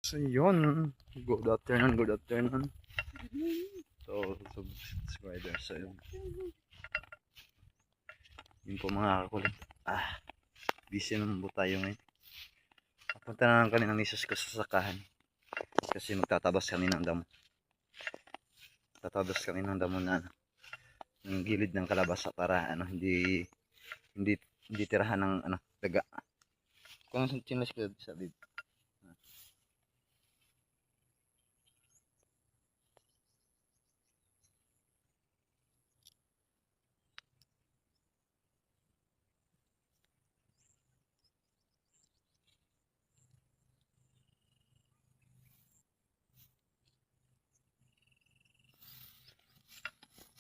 So yun, good afternoon. So subscribers, so yun po mga kakulit. Busy naman po tayo ngayon. Papunta na lang kami ng misis ko sa sakahan. Kasi magtatabas kami ng damo. Tatabas kami ng damo na ng gilid ng kalabasa para hindi hindi tirahan ng daga. Kung ano chinas ko sa bib.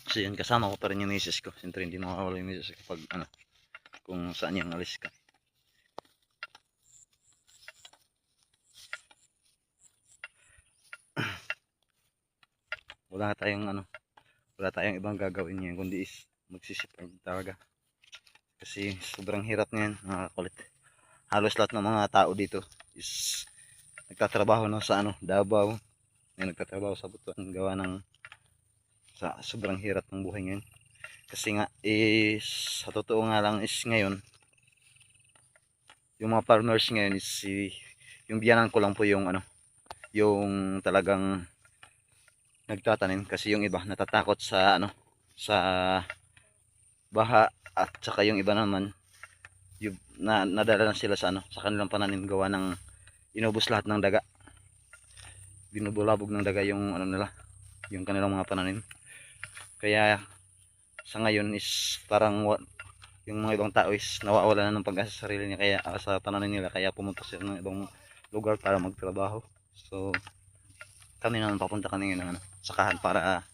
So yun, kasama ko pa rin yung misis ko. Siyempre hindi mawawala yung misis ko pag kung saan yung alis ka. Wala tayong ibang gagawin ngayon kundi is magsisipag talaga. Kasi sobrang hirap ngayon mga kulit. Halos lahat ng mga tao dito is nagtatrabaho na sa Davao. May nagtatrabaho sa Butuan gawa ng sa sobrang hirap ng buhay ngayon. Kasi nga is sa totoo nga lang is ngayon yung mga farmers ngayon is yung biyanan ko lang po yung yung talagang nagtatanim kasi yung iba natatakot sa sa baha at saka yung iba naman yung nadala na sila sa sa kanilang pananim gawa ng inubos lahat ng daga, binubulabog ng daga yung nila, yung kanilang mga pananim. Kaya sa ngayon is parang yung mga ibang tao is nawawala na ng pag-asa sa sarili niya kaya sa pananim nila, kaya pumunta sila ng ibang lugar para magtrabaho. So kami naman papunta kami ng sakahan para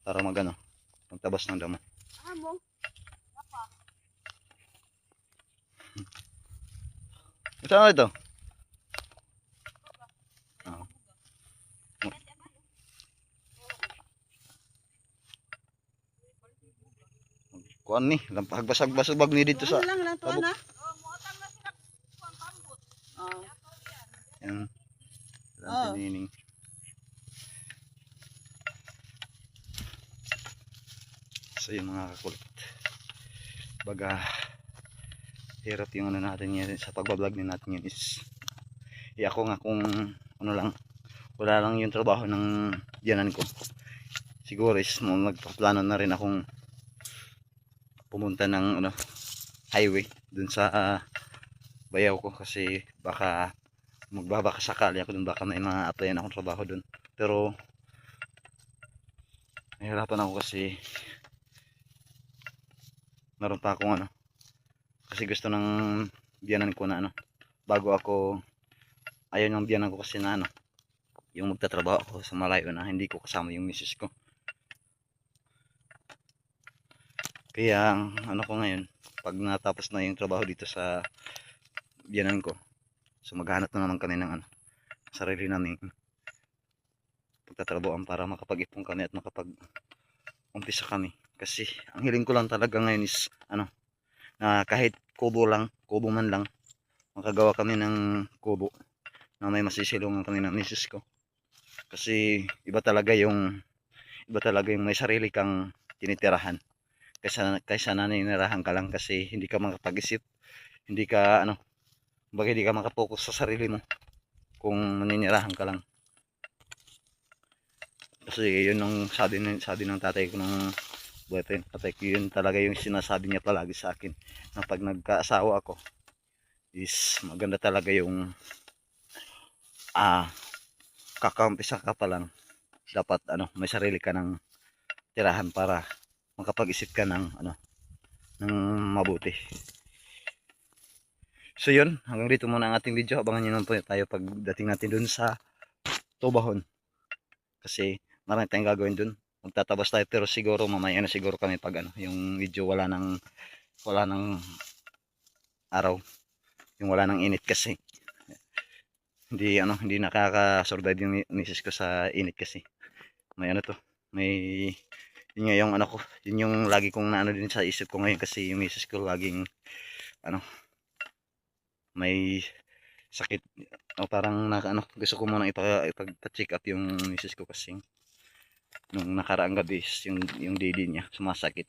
magtabas ng damo. Saan ito? Kuan ni, lampag basag-basag ni dito sa tabok. Yan. Tinining. So yung mga kakulit. Baga hirap yung natin yan sa pagbablog din natin yan is ako nga kung lang wala lang yung trabaho ng diyanan ko, siguro is magpaplano na rin akong pumunta ng highway dun sa bayaw ko kasi baka magbabaka sakali ako dun, baka may mga applyan akong trabaho dun, pero nahirapan ako kasi meron pa akong kasi gusto ng biyanan ko na bago ako, ayaw ng biyanan ko kasi na yung magtatrabaho ako sa malayo na hindi ko kasama yung misis ko. Kaya ang ko ngayon, pag natapos na yung trabaho dito sa biyanan ko, so maghanap na naman kami ng sarili namin pagtatrabahoan para makapag-ipon kami at makapag-umpisa kami. Kasi ang hiling ko lang talaga ngayon is na kahit kubo man lang, makagawa kami ng kubo na may masisilungan kami ng misis ko. Kasi iba talaga yung may sarili kang tinitirahan kaysa naninirahan ka lang, kasi hindi ka makapag-isip, hindi ka hindi ka makapokus sa sarili mo kung naninirahan ka lang. Kasi yun ang sabi ng tatay ko ng boyfriend, tatay ko, yun talaga yung sinasabi niya palagi sa akin, na pag nagkaasawa ako is maganda talaga yung kakaumpisa ka pa lang, dapat may sarili ka ng tirahan para makapag-isip ka ng mabuti. So yun, hanggang dito muna ang ating video. Abangan nyo naman po tayo pagdating natin dun sa Tubahon, kasi marami tayong gagawin dun. Magtatabas tayo, pero siguro mamaya na siguro kami pag yung video wala nang araw, yung wala nang init, kasi hindi nakaka-survive yung misis ko sa init kasi may may yun nga yung ko, yun yung lagi kong din sa isip ko ngayon, kasi yung misis ko laging may sakit. O parang ano, gusto ko muna ipag-check up yung misis ko kasi nung nakaraang gabi yung didi niya sumasakit.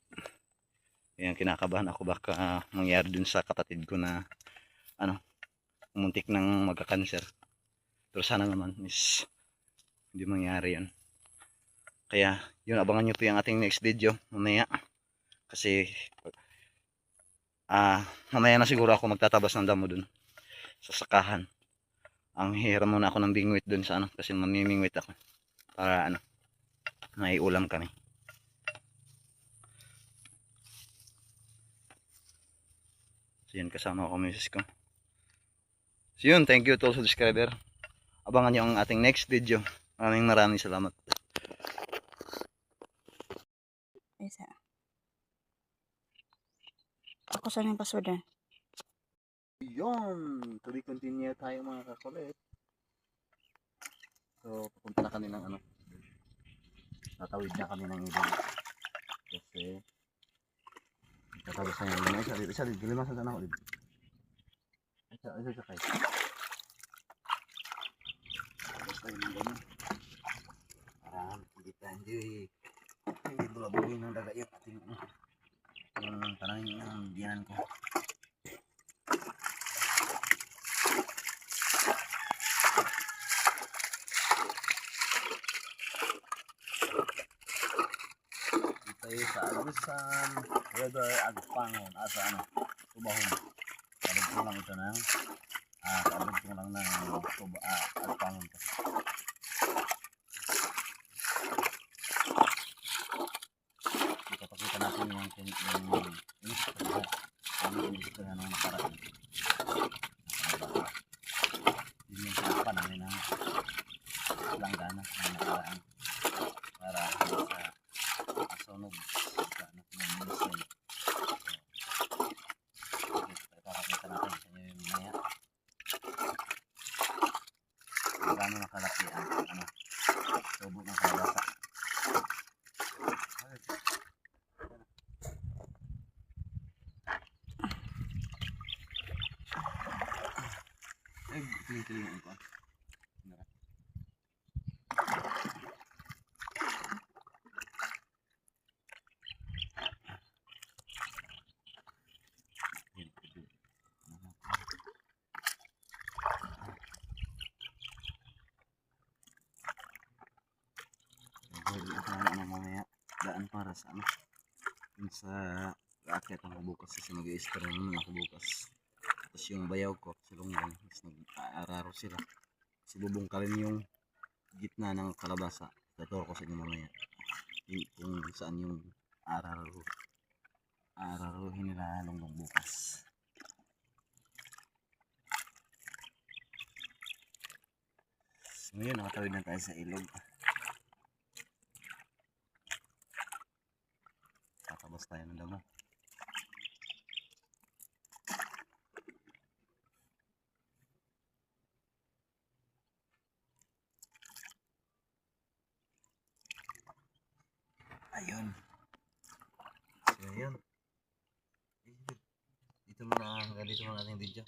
Kaya kinakabahan ako baka mangyari dun sa kapatid ko na ano, muntik nang magka-cancer. Pero sana naman is hindi mangyari yun. Kaya yun, abangan nyo po yung ating next video mamaya. Kasi mamaya na siguro ako magtatabas ng damo dun sa sakahan. Ang hiram muna ako ng bingwit dun sa ano, kasi mamimingwit ako para ano, may ulam kami. So yun, kasama ko misis ko. So yun, thank you to all subscriber. Abangan nyo ang ating next video. Maraming salamat. Isa. Ako saan yung password na? Yun, to be continue tayo mga kakulit. So pupunta na kami ng ano, tatawid na kami ng ibon. Kasi tatawid sa yung isa lima sa tanah ulit. Isa kayo. Tapos tayo ng gano'n. Para hindi bulabugin ng daga yung ating yung parang yung diyan ko. Tayo sa Agusan River Agpangon asa ano Tubahon. Kalog ko lang ito ng kalog ko lang ng Agpangon to. Ipapakita natin yung inisip na nung nakaraan. Yun yung sinapan namin ng langgana na nakaraan para sa sunog sa ano ng medicine. So ipapakita natin sa inyo yung maya kung gaano nakalaki ang ano tubo ng kalabasa. Tiling-tilingan ko. Mamaya daan para sa ano yung sa racket ang bukas kasi mag-i-spray naman ako bukas. Tapos yung bayaw ko silungan mas nag-aararo sila kasi bubungkalin yung gitna ng kalabasa. Taturo ko sa inyo mamaya kung saan yung aararuhin nila hanggang bukas. So ngayon nakatawid na tayo sa ilog. Tatabas tayo ng damo. Ayun. So ayun. Dito muna ating video.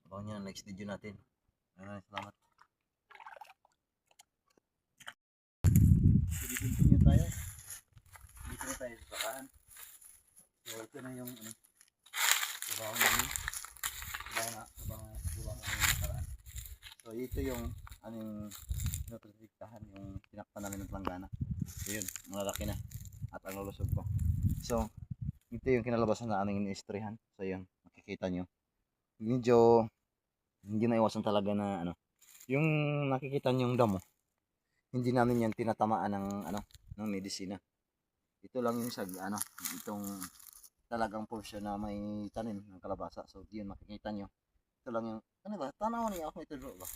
Abangan nyo ang next video natin. Salamat. So dito nyo tayo. Dito na tayo sa sakahan. So ito na yung ano, trabaho namin. Trabaho namin nakaraan. So ito yung aming pinoprotektahan, yung tinakpan namin ng planggana. So yun, malalaki na at ang lulusog pa. So ito yung kinalabasan na aming iniistrihan. So yun, makikita nyo. Medyo hindi na iwasan talaga na ano, yung nakikita nyo yung damo, hindi namin yan tinatamaan ng ano, ng medisina. Ito lang yung ano, itong talagang portion na may tanim ng kalabasa. So yun, makikita nyo. Ito lang yung, ano ba, tanaw niya ako ito ba?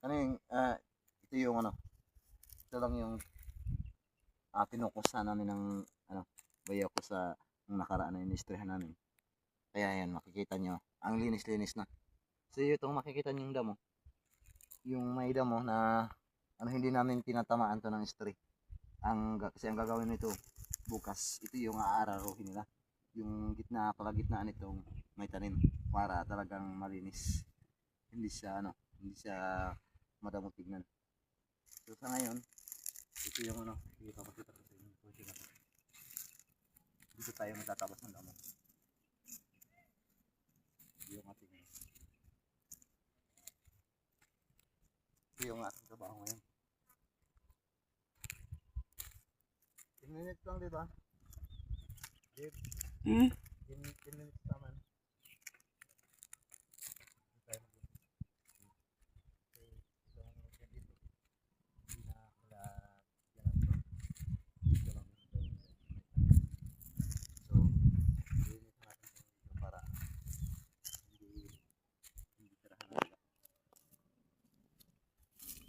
Ano yung, ito yung ano, ito lang yung pinukusa namin ng ano, bayaw ko sa nakaraan na inistrihan namin. Kaya yan, makikita nyo, ang linis-linis na. So itong makikita nyo yung damo, yung may damo na ano, hindi namin tinatamaan to ng stray. Kasi ang gagawin nito bukas, ito yung aararuhin nila, yung gitna, palagitnaan nitong may tanim para talagang malinis. hindi siya madamot tignan. So sa ngayon, ito yung ipapakita ko sa inyo. Dito tayo magtatapos ng damo. Yung ating ito yung ating trabaho ngayon. 10 minutes lang, di ba? Hmm? 10 minutes naman.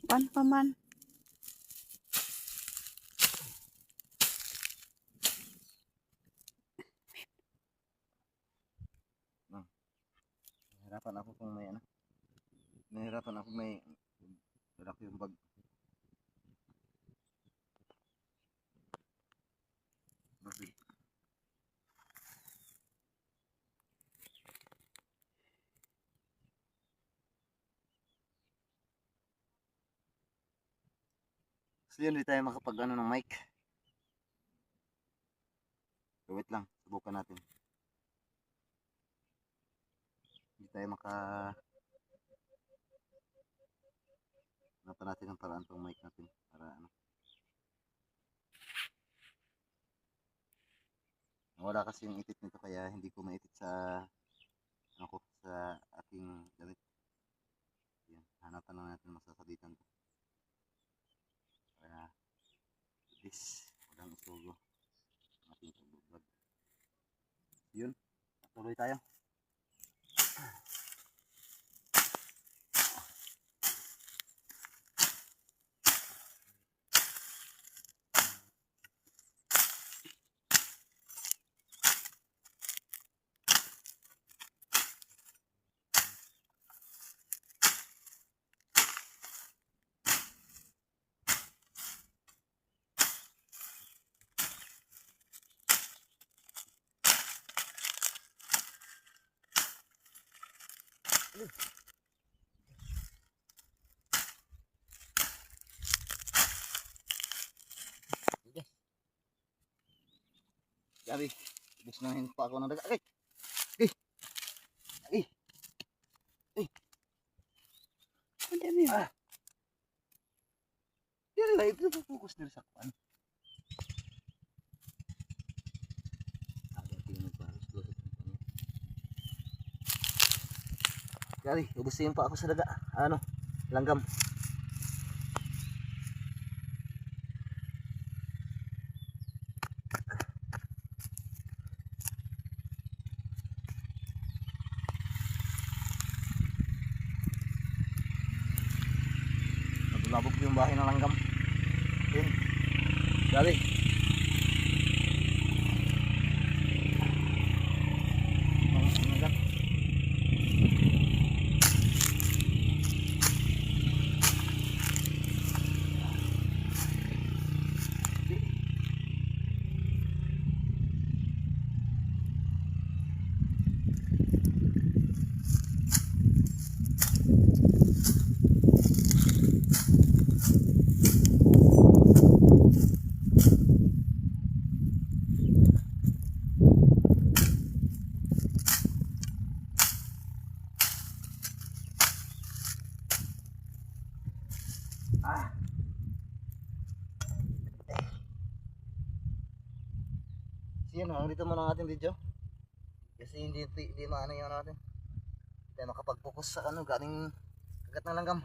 Pan pa man. Nahirapan ako kung may nahirapan ako may wala ko yung bag. Bakit? So yun, hindi tayo makapag ng mic. So wait lang, subukan natin. Hindi tayo hanapan natin ang paraan tong mic natin para wala kasi yung itit nito kaya hindi ko maitit sa sa aking damit. Yan, hanapan lang natin masasabitan to. Kaya this walang isugo ang ating pag-vlog. Yun, tuloy tayo. Gabi, bus na pa ako ng daga. Ay! Ay! Ay! Ay! Ang dami yun. Ah! Yan lang, ito focus nila sa kuwan. Gabi, ubusin pa ako sa daga. Langgam. Nabulabog yung bahay ng langgam. Yun. Gabi. Langgam. Ah. So yun, hanggang dito muna ang ating video. Kasi hindi maano yung natin. Hindi tayo makapag-focus sa galing kagat ng langgam.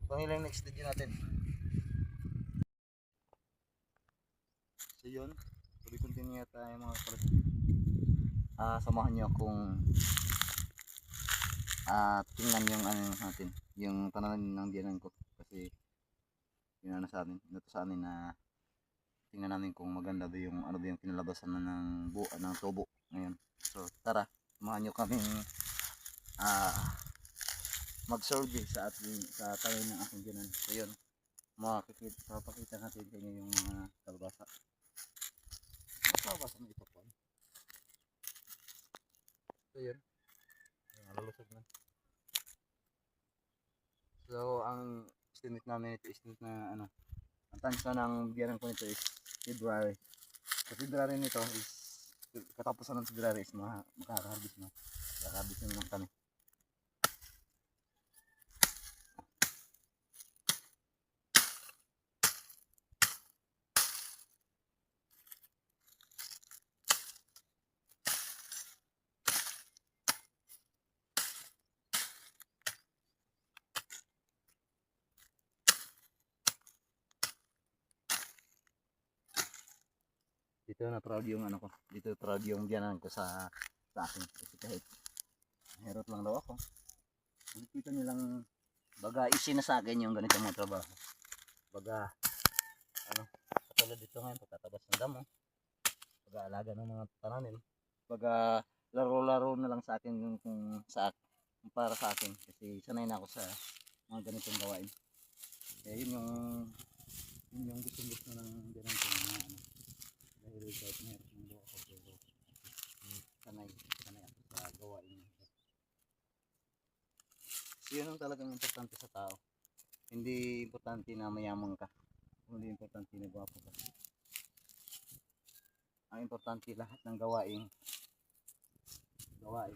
Ito yung next video natin. So yun, tuloy continue tayo mga kapalit. Samahan nyo akong tingnan yung natin, yung tanaman ng diyanan ko. Kasi yun sa amin na tingnan namin kung maganda ba yung ba yung kinalabasan ng ng tubo ngayon. So tara, samahan nyo kaming mag-survey sa tanim ng aking diyanan. So yun, papakita natin sa inyo yung mga kalabasa. Kalabasa na ito po. So yun, nalulusog na. So, ang estimate namin ito, estimate na ano, ang tansya ng biyanan ko nito is February. Sa February nito is, katapusan ng February is makaka-harvest na. Makaka-harvest na naman kami. Dito na proud yung ano ko. Dito proud yung biyanan ko sa akin. Kasi kahit hirot lang daw ako. Nakikita nilang baga isin na sa akin yung ganitong mga trabaho. Baga ano, katulad dito ngayon pagtatabas ng damo, pag-aalaga ng mga tananim. Baga laro-laro na lang sa akin yung kung para sa akin kasi sanay na ako sa mga ganitong gawain. Kaya yun yung gusto ng biyanan ko na ano. Dahil kahit meron ng gawa ko pero sanay ako sa gawain. Yun ang talagang importante sa tao. Hindi importante na mayaman ka. Hindi importante na gwapo ka. Ang importante lahat ng gawain. Lahat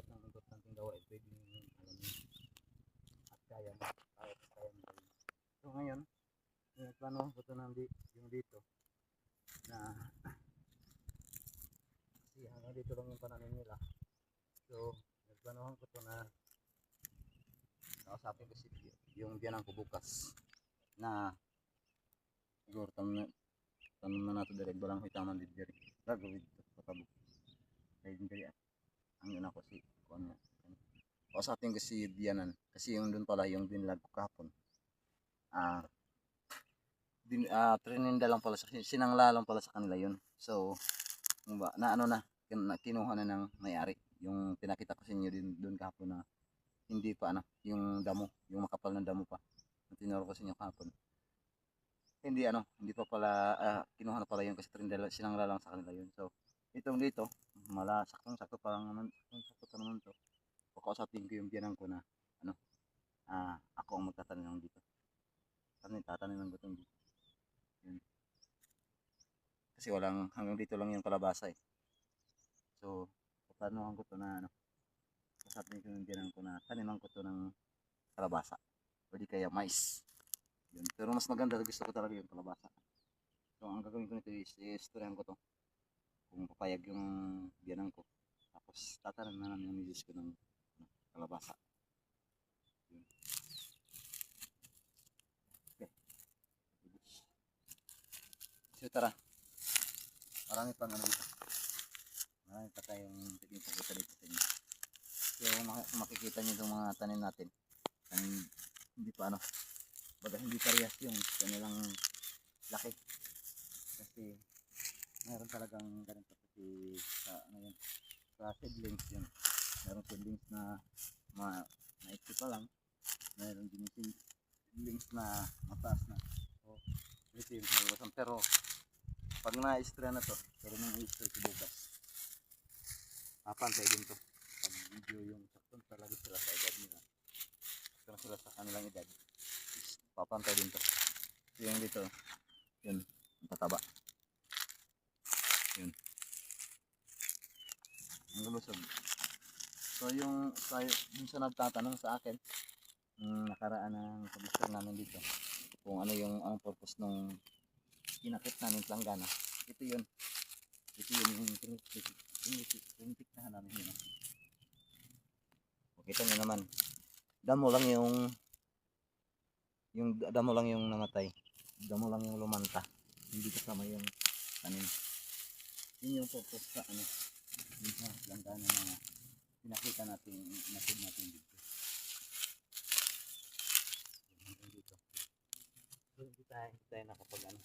ng importanteng gawain pwede nyo alam nyo. At kaya mo. Kaya mo gawin. So ngayon, plano ko ito yung dito na kasi hanggang dito lang yung pananim nila. So, nagplanohan ko ito na nakausapin ko yung biyanan ko bukas na siguro tanong na nato direct balang hitaman dito diri gagawin ito patabok kaya din diri ang yun ako si kuan nga kausapin ko si biyanan kasi yung dun pala yung binlag ko kahapon trininda lang pala sinangla lang pala sa kanila yun. So na ano na kinuha na ng may-ari yung pinakita ko sa inyo din doon kahapon na hindi pa ano yung damo yung makapal na damo pa tinuro ko sa inyo kahapon hindi pa pala kinuha na pala yun kasi sinangla lang sa kanila yun. So itong dito saktong-sakto pa lang naman sakto pa naman to pagkausapin ko yung biyanan ko na ano ako ang magtatanim dito tatanim ko itong dito yun. Kasi hanggang dito lang yung kalabasa eh. So paplanohan ko to na ano kausapin ko yung biyanan ko na taniman ko to ng kalabasa o di kaya mais yun. Pero mas maganda gusto ko talaga yung kalabasa. So ang gagawin ko nito is istoryahan ko to kung papayag yung biyanan ko tapos tatanim na namin yung misis ko ng kalabasa yun. Okay. So tara marami pang ano dito marami pa tayong pagkita dito sa inyo. So makikita nyo itong mga tanim natin hindi pa ano baga hindi parehas yung kanilang laki kasi mayroon talagang ganito kasi sa ano yun sa seedlings yun mayroon seedlings na maiksi pa lang mayroon din seedlings na mataas na so ito yung nalabasan pero pag na-istra na to pero nang i-istra ito bukas papantay din to pag medyo yung sakton talaga sila sa edad nila sakton sila sa kanilang edad papantay din to so yung dito yun ang tataba yun ang lulusog so yung dun sa nagtatanong sa akin nakaraan ng publisher namin dito kung ano yung ang purpose nung kinakit namin planggana ito yun yung tinitiktahan namin yun makita nyo naman damo lang yung damo lang yung namatay damo lang yung lumanta hindi kasama yung tanim yun yung purpose sa ano yung sa planggana na pinakita natin dito dito so hindi tayo nakapag ano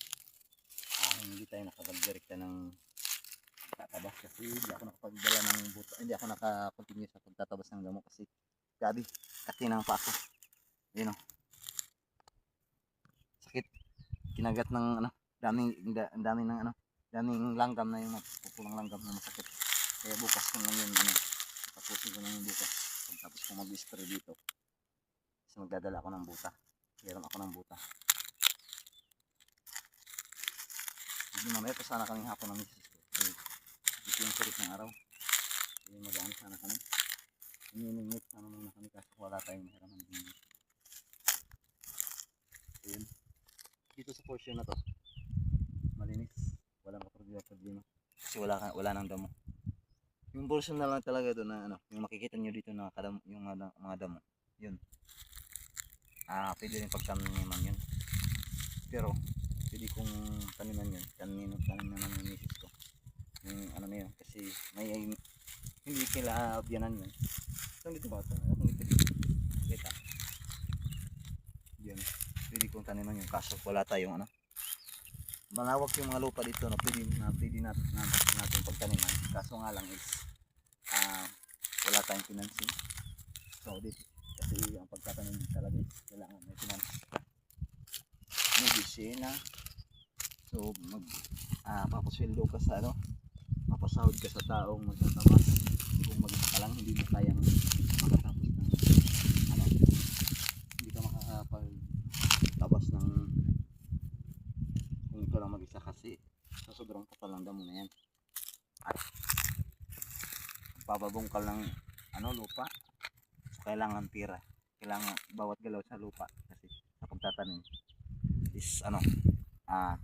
hindi tayo nakapag-direkta ng tatabas kasi hindi ako nakapagdala ng buto hindi ako naka-continue sa pagtatabas ng damo kasi gabi katinang pa ako yun o sakit kinagat ng ano daming ng ano daming langgam na yung pupulang langgam na masakit kaya bukas ko lang yun tapusin ko lang yung bukas pagtapos ko mag-spray dito Kasi magdadala ako ng buta. Meron ako ng buta. Hindi mamaya pa sana kaming hapon ng misis ko. Ito yung sirit ng araw. Hindi mag-ano sana kami. Ininingit sana muna kami kasi wala tayong mahiraman din. Ayun. Dito sa portion na to, malinis. Walang problema. Kasi wala nang damo. Yung portion na lang talaga doon na ano, yung makikita nyo dito na kadamo, yung mga damo. Yun. Pwede rin pagtaniman yun. Pero pwede kong taniman yun. Taniman naman yung misis ko. Yung ano na yun. Kasi may hindi kila biyanan yun. Saan dito ba ito? Akong dito. Kita. Yun. Pwede kong taniman yung kaso wala tayong ano. Malawak yung mga lupa dito na pwede natin pagtaniman. Kaso nga lang is wala tayong financing. So dito kasi ang pagtatanim talaga is kailangan may finance. May bisena. So papasweldo ka sa ano, papasahod ka sa taong magtatabas. Kung mag-isa ka lang hindi mo kayang makatapos ng ano, hindi ka makakapagtabas ng kung ikaw lang mag-isa kasi sa sobrang kapal ng damo na yan. At pababongkal ng ano, lupa. So, kailangan pira. Kailangan bawat galaw sa lupa kasi sa pagtatanim is ano,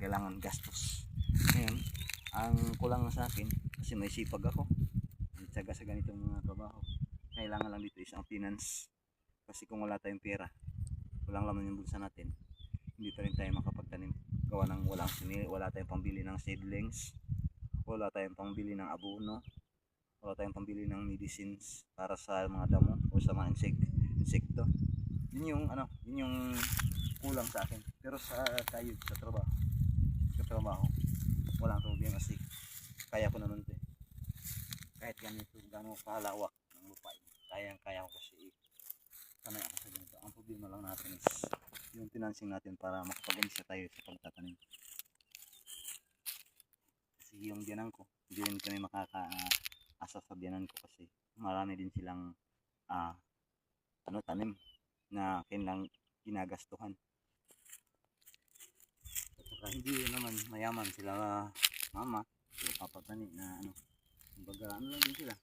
kailangan gastos. Ngayon, ang kulang sa akin kasi may sipag ako. Tsaga sa ganitong mga trabaho. Kailangan lang dito is ang finance. Kasi kung wala tayong pera, walang laman yung bulsa natin, hindi pa rin tayo makapagtanim. Gawa ng wala tayong pambili ng seedlings, wala tayong pambili ng abono, wala tayong pambili ng medicines para sa mga damo o sa mga insekto. Yun yung ano, yun yung kulang sa akin. Pero sa tayo sa trabaho, walang problema kasi kaya ko naman 'to. Kahit ganito, gano'ng kalawak ng lupa, kaya ko kasi sanay ako sa ganito. Ang problema lang natin is yung financing natin para makapag-umisa tayo sa pagtatanim. Kasi yung biyanan ko, hindi rin kami makakaasa sa biyanan ko kasi marami din silang tanim na kailang ginagastuhan. At saka hindi naman mayaman sila mama, sila papa tani na ano, kumbaga ano lang din sila,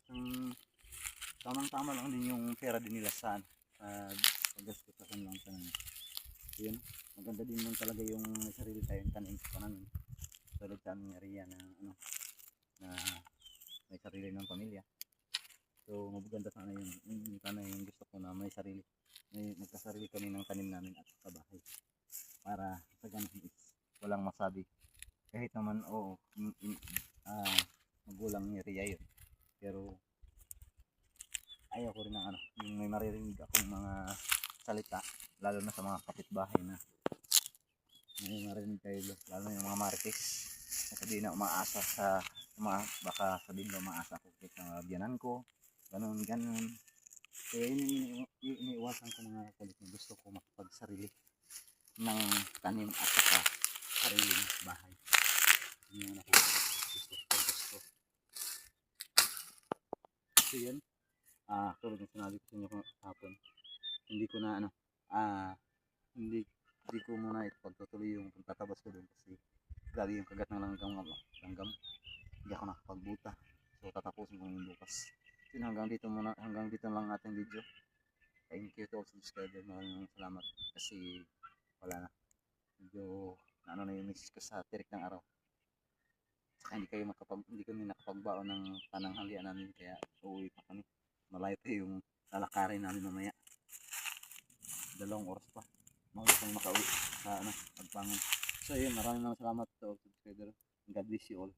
tamang-tama lang din yung pera din nila sa paggastos sa kanilang tanim. Yun, maganda din naman talaga yung may sarili tayong tanim sa pananim. Tulad sa aming area na ano, na may sarili ng pamilya. So maganda sana yun. Sana yung gusto ko na may magkasarili kami ng tanim namin at sa bahay. Para sa ganun is walang masabi. Kahit naman magulang ni Ria yun. Pero ayaw ko rin ng ano, yung may maririnig akong mga salita, lalo na sa mga kapitbahay na may marinig kayo, lalo na yung mga marites na sabihin na umaasa sa baka sabihin na umaasa ko sa biyanan ko, ganun. Kaya yun yung iniiwasan ko mga kulit na gusto ko makapagsarili ng tanim at saka sariling bahay. Yun yung ako gusto. So yun, tulad ng sinabi ko sa inyo hapon, hindi ko na ano, hindi ko muna ipagtutuloy yung pagtatabas ko doon kasi grabe yung kagat ng langgam. Hindi ako nakapagbuta. So tatapusin ko yung bukas. So hanggang dito lang ating video. Thank you to all subscribers. Maraming salamat kasi wala na. Medyo ano na yung miss ko sa tirik ng araw. Saka hindi kami nakapagbaon ng pananghalian namin kaya uuwi pa kami. Malayo pa yung lalakarin namin mamaya. 2 oras pa. Makikita makauwi sa pagpangon. So yun, maraming salamat to all subscribers. God bless you all.